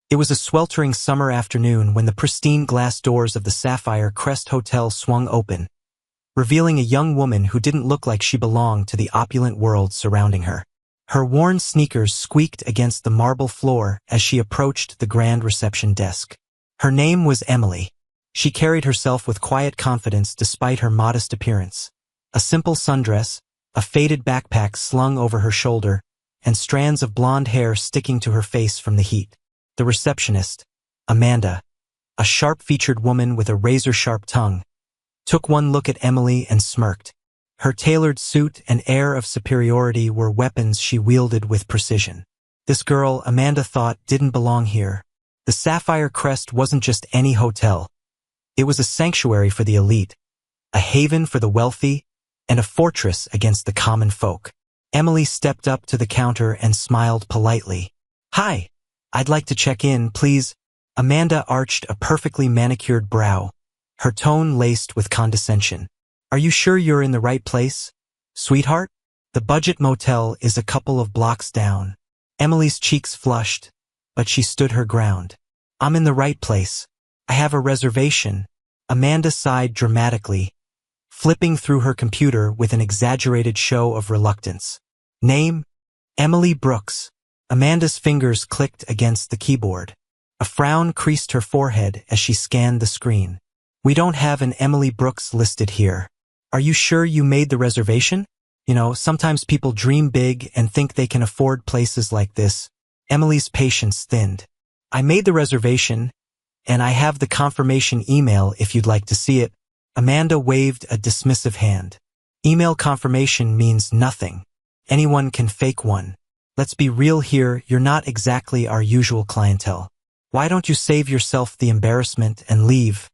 It was a sweltering summer afternoon when the pristine glass doors of the Sapphire Crest Hotel swung open, revealing a young woman who didn't look like she belonged to the opulent world surrounding her. Her worn sneakers squeaked against the marble floor as she approached the grand reception desk. Her name was Emily. She carried herself with quiet confidence despite her modest appearance. A simple sundress, a faded backpack slung over her shoulder, and strands of blonde hair sticking to her face from the heat. The receptionist, Amanda, a sharp-featured woman with a razor-sharp tongue, took one look at Emily and smirked. Her tailored suit and air of superiority were weapons she wielded with precision. This girl, Amanda thought, didn't belong here. The Sapphire Crest wasn't just any hotel. It was a sanctuary for the elite, a haven for the wealthy, and a fortress against the common folk. Emily stepped up to the counter and smiled politely. "Hi, I'd like to check in, please." Amanda arched a perfectly manicured brow, her tone laced with condescension. "Are you sure you're in the right place, sweetheart? The budget motel is a couple of blocks down." Emily's cheeks flushed, but she stood her ground. "I'm in the right place. I have a reservation." Amanda sighed dramatically, flipping through her computer with an exaggerated show of reluctance. "Name? Emily Brooks." Amanda's fingers clicked against the keyboard. A frown creased her forehead as she scanned the screen. "We don't have an Emily Brooks listed here. Are you sure you made the reservation? You know, sometimes people dream big and think they can afford places like this." Emily's patience thinned. "I made the reservation, and I have the confirmation email if you'd like to see it." Amanda waved a dismissive hand. "Email confirmation means nothing. Anyone can fake one. Let's be real here, you're not exactly our usual clientele. Why don't you save yourself the embarrassment and leave?"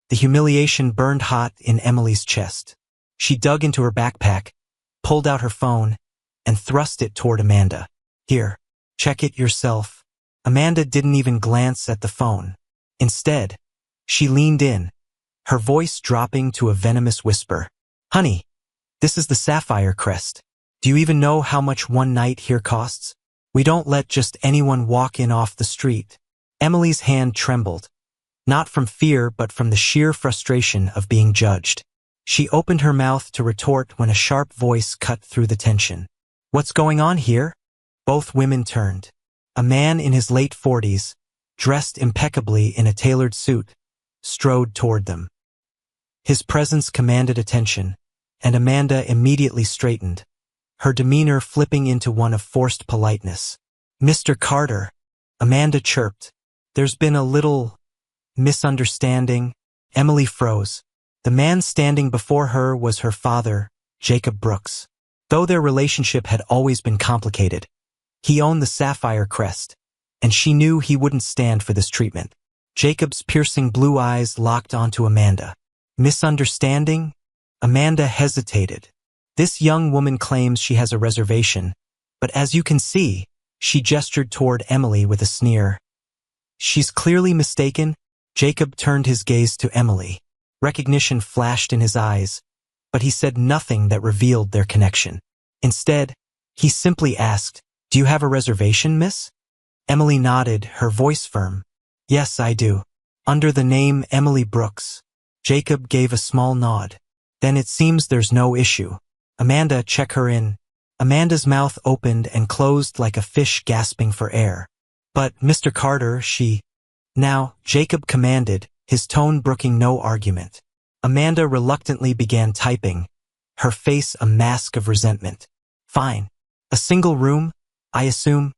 The humiliation burned hot in Emily's chest. She dug into her backpack, pulled out her phone, and thrust it toward Amanda. "Here, check it yourself." Amanda didn't even glance at the phone. Instead, she leaned in, her voice dropping to a venomous whisper. "Honey, this is the Sapphire Crest. Do you even know how much one night here costs? We don't let just anyone walk in off the street." Emily's hand trembled, not from fear but from the sheer frustration of being judged. She opened her mouth to retort when a sharp voice cut through the tension. "What's going on here?" Both women turned. A man in his late 40s, dressed impeccably in a tailored suit, strode toward them. His presence commanded attention, and Amanda immediately straightened, her demeanor flipping into one of forced politeness. "Mr. Carter," Amanda chirped. "There's been a little misunderstanding." Emily froze. The man standing before her was her father, Jacob Brooks. Though their relationship had always been complicated, he owned the Sapphire Crest, and she knew he wouldn't stand for this treatment. Jacob's piercing blue eyes locked onto Amanda. "Misunderstanding?" Amanda hesitated. "This young woman claims she has a reservation, but as you can see," she gestured toward Emily with a sneer. "She's clearly mistaken." Jacob turned his gaze to Emily. Recognition flashed in his eyes, but he said nothing that revealed their connection. Instead, he simply asked, "Do you have a reservation, miss?" Emily nodded, her voice firm. "Yes, I do. Under the name Emily Brooks." Jacob gave a small nod. "Then it seems there's no issue. Amanda, check her in." Amanda's mouth opened and closed like a fish gasping for air. "But, Mr. Carter, she—" "Now," Jacob commanded, his tone brooking no argument. Amanda reluctantly began typing, her face a mask of resentment. "Fine. A single room, I assume?"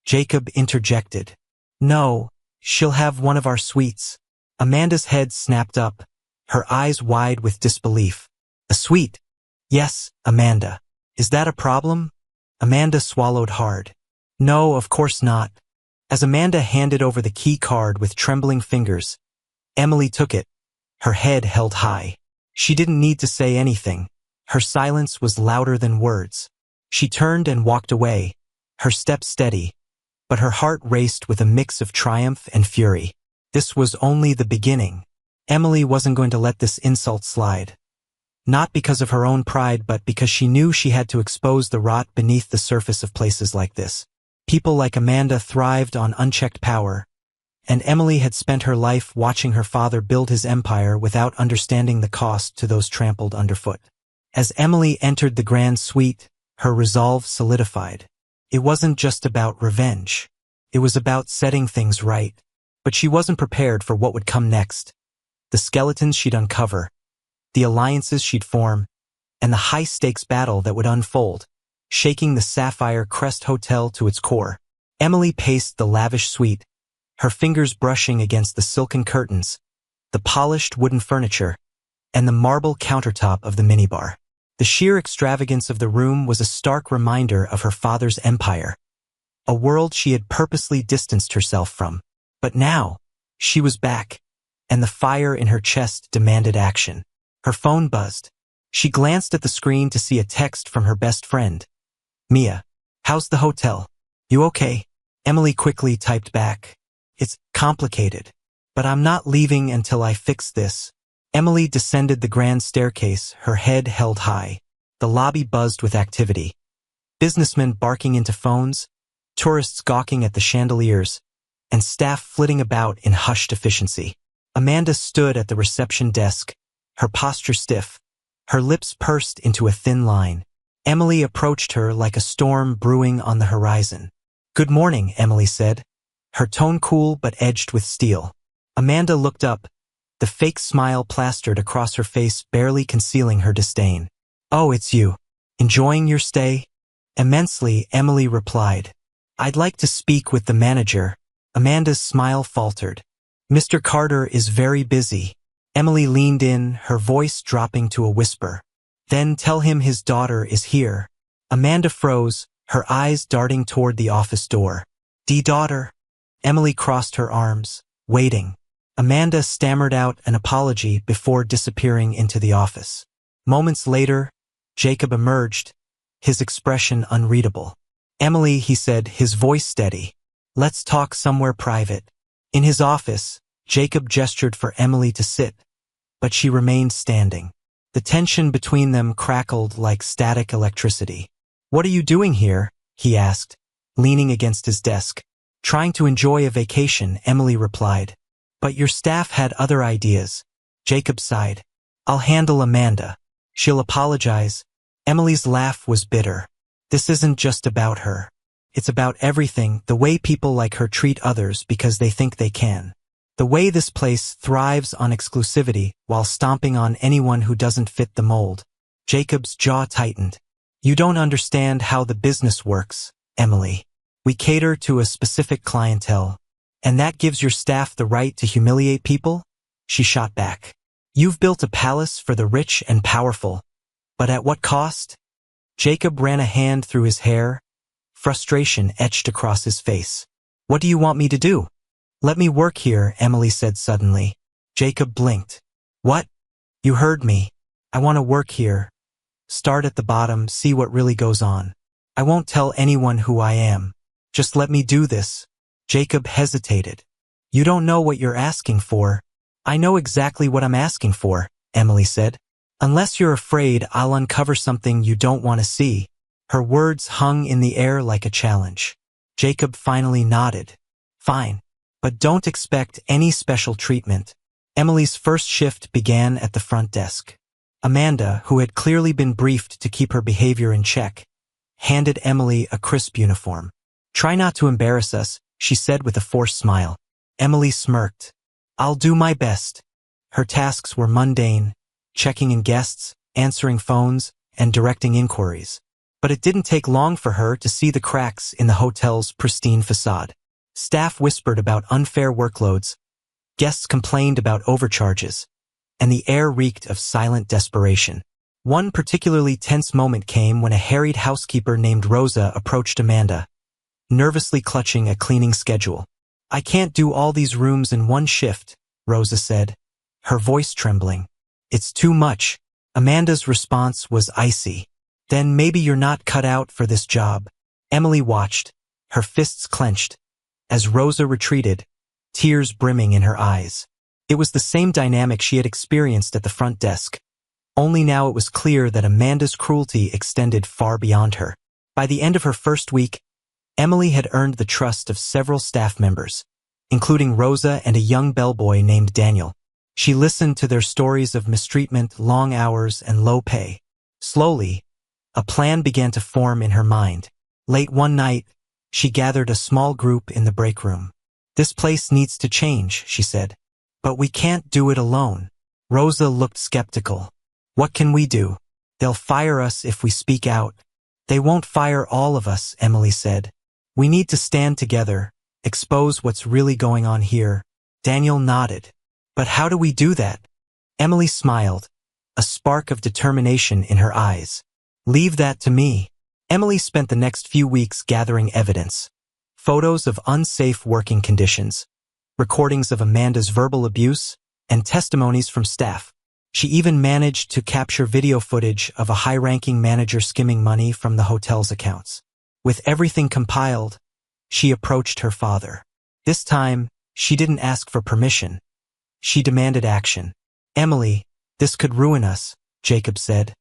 Jacob interjected. "No, she'll have one of our suites." Amanda's head snapped up, her eyes wide with disbelief. "A suite?" "Yes, Amanda. Is that a problem?" Amanda swallowed hard. "No, of course not." As Amanda handed over the key card with trembling fingers, Emily took it, her head held high. She didn't need to say anything. Her silence was louder than words. She turned and walked away, her step steady, but her heart raced with a mix of triumph and fury. This was only the beginning. Emily wasn't going to let this insult slide. Not because of her own pride, but because she knew she had to expose the rot beneath the surface of places like this. People like Amanda thrived on unchecked power, and Emily had spent her life watching her father build his empire without understanding the cost to those trampled underfoot. As Emily entered the grand suite, her resolve solidified. It wasn't just about revenge. It was about setting things right. But she wasn't prepared for what would come next. The skeletons she'd uncover, the alliances she'd form, and the high-stakes battle that would unfold, shaking the Sapphire Crest Hotel to its core. Emily paced the lavish suite, her fingers brushing against the silken curtains, the polished wooden furniture, and the marble countertop of the minibar. The sheer extravagance of the room was a stark reminder of her father's empire, a world she had purposely distanced herself from. But now, she was back, and the fire in her chest demanded action. Her phone buzzed. She glanced at the screen to see a text from her best friend. "Mia, how's the hotel? You okay?" Emily quickly typed back. "It's complicated, but I'm not leaving until I fix this." Emily descended the grand staircase, her head held high. The lobby buzzed with activity. Businessmen barking into phones, tourists gawking at the chandeliers, and staff flitting about in hushed efficiency. Amanda stood at the reception desk, her posture stiff, her lips pursed into a thin line. Emily approached her like a storm brewing on the horizon. "Good morning," Emily said, her tone cool but edged with steel. Amanda looked up, the fake smile plastered across her face barely concealing her disdain. "Oh, it's you. Enjoying your stay?" "Immensely," Emily replied. "I'd like to speak with the manager." Amanda's smile faltered. "Mr. Carter is very busy." Emily leaned in, her voice dropping to a whisper. "Then tell him his daughter is here." Amanda froze, her eyes darting toward the office door. "Daughter?" Emily crossed her arms, waiting. Amanda stammered out an apology before disappearing into the office. Moments later, Jacob emerged, his expression unreadable. "Emily," he said, his voice steady. "Let's talk somewhere private." In his office, Jacob gestured for Emily to sit, but she remained standing. The tension between them crackled like static electricity. "What are you doing here?" he asked, leaning against his desk. "Trying to enjoy a vacation," Emily replied. "But your staff had other ideas." Jacob sighed. "I'll handle Amanda. She'll apologize." Emily's laugh was bitter. "This isn't just about her. It's about everything, the way people like her treat others because they think they can. The way this place thrives on exclusivity while stomping on anyone who doesn't fit the mold." Jacob's jaw tightened. "You don't understand how the business works, Emily. We cater to a specific clientele. And that gives your staff the right to humiliate people?" She shot back. "You've built a palace for the rich and powerful. But at what cost?" Jacob ran a hand through his hair, frustration etched across his face. "What do you want me to do?" "Let me work here," Emily said suddenly. Jacob blinked. "What?" "You heard me. I want to work here. Start at the bottom, see what really goes on. I won't tell anyone who I am. Just let me do this." Jacob hesitated. "You don't know what you're asking for." "I know exactly what I'm asking for," Emily said. "Unless you're afraid I'll uncover something you don't want to see." Her words hung in the air like a challenge. Jacob finally nodded. "Fine. But don't expect any special treatment." Emily's first shift began at the front desk. Amanda, who had clearly been briefed to keep her behavior in check, handed Emily a crisp uniform. "Try not to embarrass us," she said with a forced smile. Emily smirked. "I'll do my best." Her tasks were mundane, checking in guests, answering phones, and directing inquiries. But it didn't take long for her to see the cracks in the hotel's pristine facade. Staff whispered about unfair workloads, guests complained about overcharges, and the air reeked of silent desperation. One particularly tense moment came when a harried housekeeper named Rosa approached Amanda, nervously clutching a cleaning schedule. "I can't do all these rooms in one shift," Rosa said, her voice trembling. "It's too much." Amanda's response was icy. "Then maybe you're not cut out for this job." Emily watched, her fists clenched, as Rosa retreated, tears brimming in her eyes. It was the same dynamic she had experienced at the front desk. Only now it was clear that Amanda's cruelty extended far beyond her. By the end of her first week, Emily had earned the trust of several staff members, including Rosa and a young bellboy named Daniel. She listened to their stories of mistreatment, long hours, and low pay. Slowly, a plan began to form in her mind. Late one night, she gathered a small group in the break room. "This place needs to change," she said. "But we can't do it alone." Rosa looked skeptical. "What can we do? They'll fire us if we speak out." "They won't fire all of us," Emily said. "We need to stand together, expose what's really going on here." Daniel nodded. "But how do we do that?" Emily smiled, a spark of determination in her eyes. "Leave that to me." Emily spent the next few weeks gathering evidence. Photos of unsafe working conditions, recordings of Amanda's verbal abuse, and testimonies from staff. She even managed to capture video footage of a high-ranking manager skimming money from the hotel's accounts. With everything compiled, she approached her father. This time, she didn't ask for permission. She demanded action. "Emily, this could ruin us," Jacob said,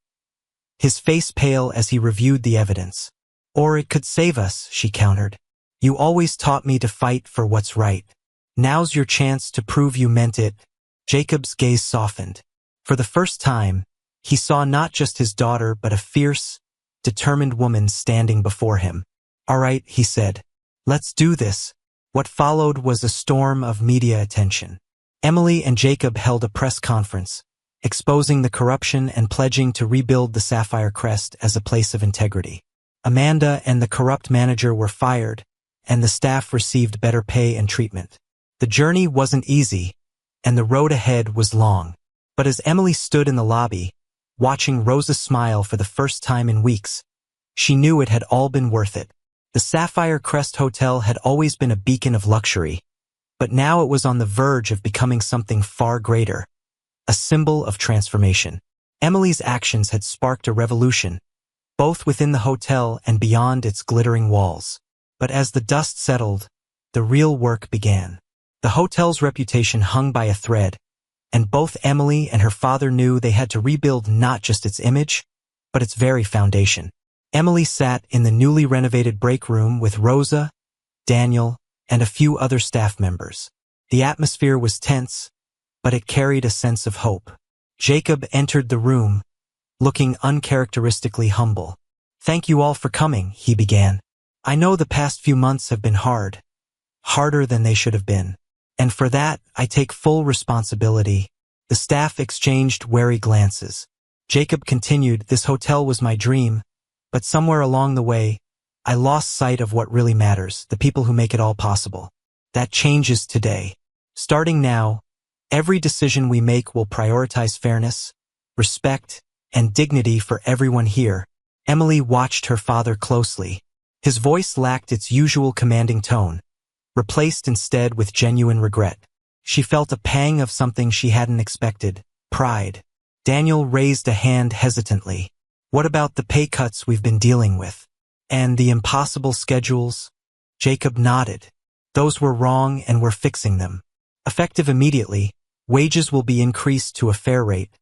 his face pale as he reviewed the evidence. "Or it could save us," she countered. "You always taught me to fight for what's right. Now's your chance to prove you meant it." Jacob's gaze softened. For the first time, he saw not just his daughter but a fierce, determined woman standing before him. "All right," he said. "Let's do this." What followed was a storm of media attention. Emily and Jacob held a press conference, exposing the corruption and pledging to rebuild the Sapphire Crest as a place of integrity. Amanda and the corrupt manager were fired, and the staff received better pay and treatment. The journey wasn't easy, and the road ahead was long. But as Emily stood in the lobby, watching Rosa smile for the first time in weeks, she knew it had all been worth it. The Sapphire Crest Hotel had always been a beacon of luxury, but now it was on the verge of becoming something far greater, a symbol of transformation. Emily's actions had sparked a revolution, both within the hotel and beyond its glittering walls. But as the dust settled, the real work began. The hotel's reputation hung by a thread, and both Emily and her father knew they had to rebuild not just its image, but its very foundation. Emily sat in the newly renovated break room with Rosa, Daniel, and a few other staff members. The atmosphere was tense, but it carried a sense of hope. Jacob entered the room, looking uncharacteristically humble. "Thank you all for coming," he began. "I know the past few months have been hard, harder than they should have been. And for that, I take full responsibility." The staff exchanged wary glances. Jacob continued, "This hotel was my dream, but somewhere along the way, I lost sight of what really matters, the people who make it all possible. That changes today. Starting now, every decision we make will prioritize fairness, respect, and dignity for everyone here." Emily watched her father closely. His voice lacked its usual commanding tone, replaced instead with genuine regret. She felt a pang of something she hadn't expected, pride. Daniel raised a hand hesitantly. "What about the pay cuts we've been dealing with? And the impossible schedules?" Jacob nodded. "Those were wrong and we're fixing them. Effective immediately, wages will be increased to a fair rate,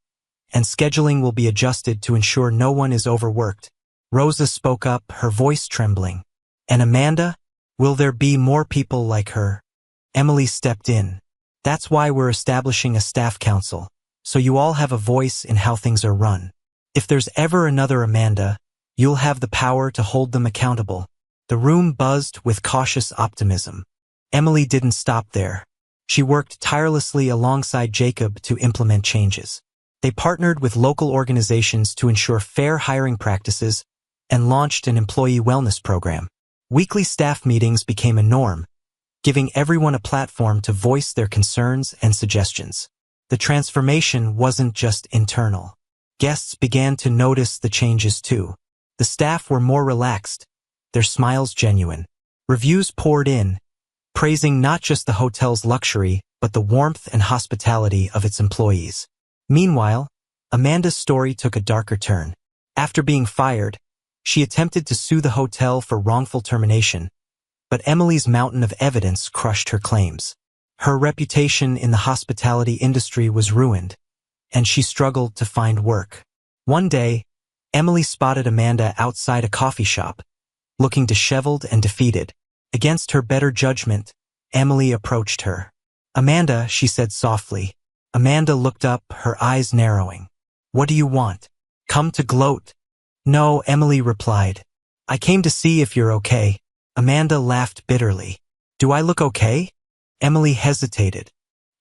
and scheduling will be adjusted to ensure no one is overworked." Rosa spoke up, her voice trembling. "And Amanda? Will there be more people like her?" Emily stepped in. "That's why we're establishing a staff council, so you all have a voice in how things are run. If there's ever another Amanda, you'll have the power to hold them accountable." The room buzzed with cautious optimism. Emily didn't stop there. She worked tirelessly alongside Jacob to implement changes. They partnered with local organizations to ensure fair hiring practices and launched an employee wellness program. Weekly staff meetings became a norm, giving everyone a platform to voice their concerns and suggestions. The transformation wasn't just internal. Guests began to notice the changes too. The staff were more relaxed, their smiles genuine. Reviews poured in, praising not just the hotel's luxury, but the warmth and hospitality of its employees. Meanwhile, Amanda's story took a darker turn. After being fired, she attempted to sue the hotel for wrongful termination, but Emily's mountain of evidence crushed her claims. Her reputation in the hospitality industry was ruined, and she struggled to find work. One day, Emily spotted Amanda outside a coffee shop, looking disheveled and defeated. Against her better judgment, Emily approached her. "Amanda," she said softly. Amanda looked up, her eyes narrowing. "What do you want? Come to gloat?" "No," Emily replied. "I came to see if you're okay." Amanda laughed bitterly. "Do I look okay?" Emily hesitated.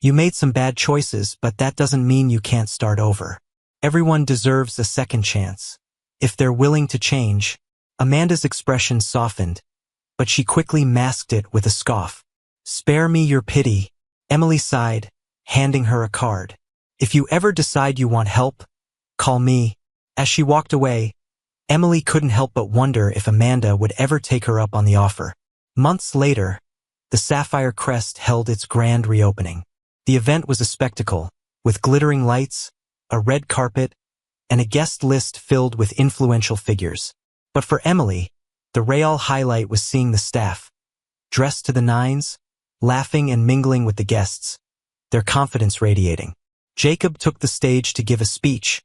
"You made some bad choices, but that doesn't mean you can't start over. Everyone deserves a second chance. If they're willing to change." Amanda's expression softened, but she quickly masked it with a scoff. "Spare me your pity," Emily sighed, handing her a card. "If you ever decide you want help, call me." As she walked away, Emily couldn't help but wonder if Amanda would ever take her up on the offer. Months later, the Sapphire Crest held its grand reopening. The event was a spectacle, with glittering lights, a red carpet, and a guest list filled with influential figures. But for Emily, the real highlight was seeing the staff, dressed to the nines, laughing and mingling with the guests, their confidence radiating. Jacob took the stage to give a speech,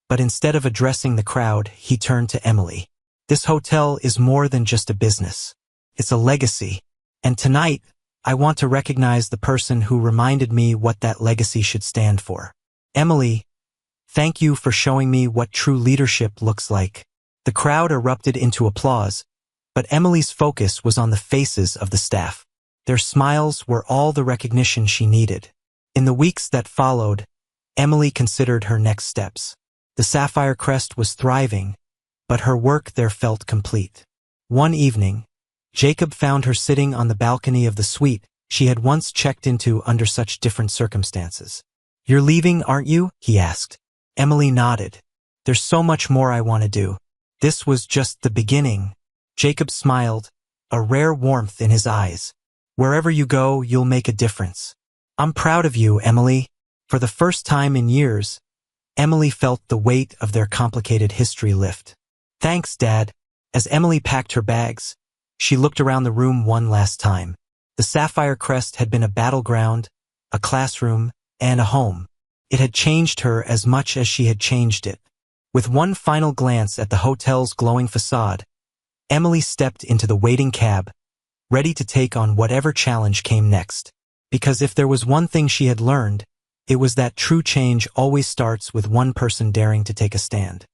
but instead of addressing the crowd, he turned to Emily. "This hotel is more than just a business. It's a legacy. And tonight, I want to recognize the person who reminded me what that legacy should stand for. Emily, thank you for showing me what true leadership looks like." The crowd erupted into applause, but Emily's focus was on the faces of the staff. Their smiles were all the recognition she needed. In the weeks that followed, Emily considered her next steps. The Sapphire Crest was thriving, but her work there felt complete. One evening, Jacob found her sitting on the balcony of the suite she had once checked into under such different circumstances. "You're leaving, aren't you?" he asked. Emily nodded. "There's so much more I want to do." This was just the beginning. Jacob smiled, a rare warmth in his eyes. "Wherever you go, you'll make a difference." "I'm proud of you, Emily." For the first time in years, Emily felt the weight of their complicated history lift. "Thanks, Dad." As Emily packed her bags, she looked around the room one last time. The Sapphire Crest had been a battleground, a classroom, and a home. It had changed her as much as she had changed it. With one final glance at the hotel's glowing facade, Emily stepped into the waiting cab, ready to take on whatever challenge came next. Because if there was one thing she had learned, it was that true change always starts with one person daring to take a stand.